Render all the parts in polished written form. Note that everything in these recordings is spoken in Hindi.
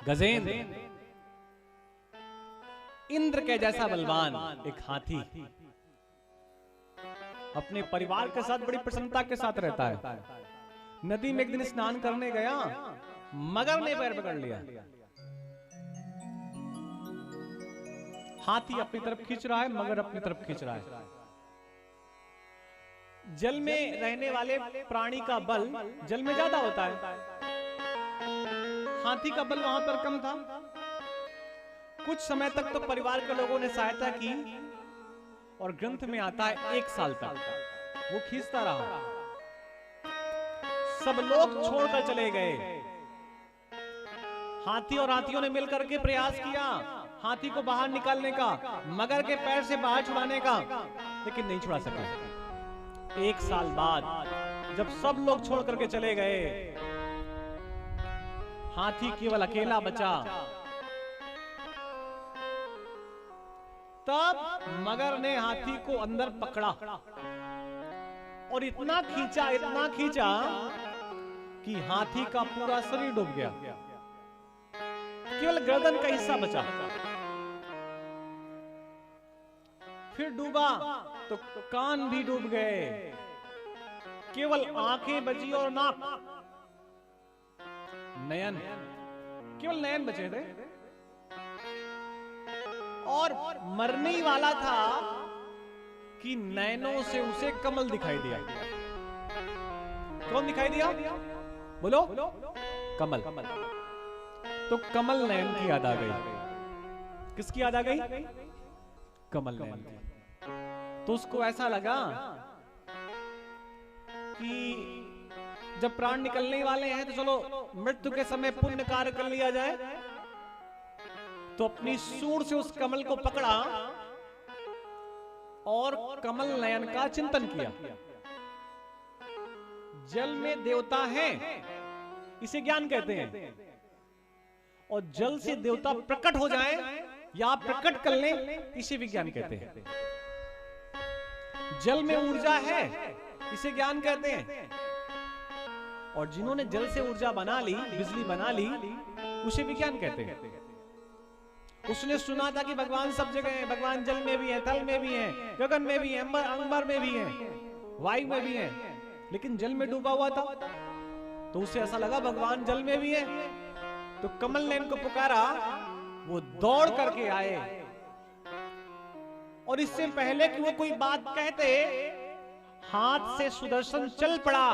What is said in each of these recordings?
गजेंद्र, इंद्र के जैसा बलवान एक हाथी अपने परिवार के साथ बड़ी प्रसन्नता के साथ रहता है। नदी में एक दिन स्नान करने गया, मगर ने पैर पकड़ लिया। हाथी अपनी तरफ खींच रहा है, मगर अपनी तरफ खींच रहा है। जल में रहने वाले प्राणी का बल जल में ज्यादा होता है, हाथी का बल वहां पर कम था। कुछ समय तक तो परिवार के लोगों ने सहायता की और ग्रंथ में आता है 1 साल तक वो खींचता रहा। सब लोग छोड़कर चले गए। हाथी और हाथियों ने मिलकर के प्रयास किया हाथी को बाहर निकालने का, मगर के पैर से बाहर छुड़ाने का, लेकिन नहीं छुड़ा सका। 1 साल बाद जब सब लोग छोड़ करके चले गए, हाथी केवल अकेला बचा। तब मगर ने हाथी को अंदर पकड़ा और इतना खींचा कि हाथी का पूरा शरीर डूब गया, केवल गर्दन का हिस्सा बचा। फिर डूबा तो कान भी डूब गए, केवल आंखें बची और नाक, नयन, केवल नयन बचे थे। और मरने ही वाला था कि नयनों से उसे कमल दिखाई दिया। कौन दिखाई दिया? बोलो, कमल। तो कमल नयन की याद आ गई। किसकी याद आ गई? कमल नयन की। तो उसको ऐसा लगा कि जब प्राण निकलने वाले हैं तो चलो मृत्यु के समय पुण्य कार्य कर लिया जाए। तो अपनी सूंड से उस कमल को पकड़ा और कमल नयन का चिंतन किया। जल में देवता हैं, इसे ज्ञान कहते हैं। और जल से देवता प्रकट हो जाए या प्रकट कर लें, इसे विज्ञान कहते हैं। जल में ऊर्जा है, इसे ज्ञान कहते हैं। और जिन्होंने जल से ऊर्जा बना ली, बिजली बना ली, उसे विज्ञान कहते हैं। उसने सुना था कि भगवान सब जगह है, भगवान जल में भी है, थल में भी है, गगन में भी है, अंबर में भी है, वायु में भी है, लेकिन जल में डूबा हुआ था। तो उसे ऐसा लगा भगवान जल में भी है। तो कमल ने इनको पुकारा, वो दौड़ करके आए और इससे पहले कि वो कोई बात कहते, हाथ से सुदर्शन चल पड़ा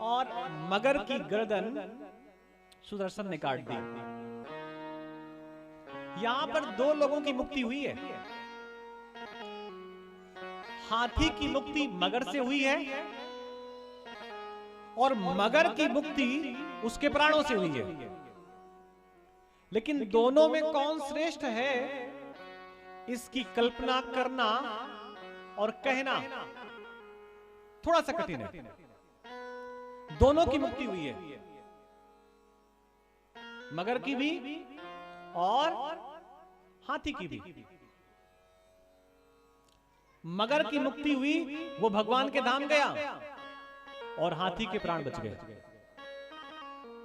और मगर की गर्दन सुदर्शन ने काट दी। यहां पर 2 लोगों की मुक्ति हुई है। हाथी की मुक्ति मगर से हुई है और मगर की मुक्ति उसके प्राणों से हुई है। लेकिन दोनों में कौन श्रेष्ठ है, इसकी कल्पना करना और कहना थोड़ा सा कठिन है। दोनों की मुक्ति हुई है, मगर की भी और हाथी की भी। मगर की मुक्ति हुई, वो भगवान के धाम गया और हाथी के प्राण बच गए।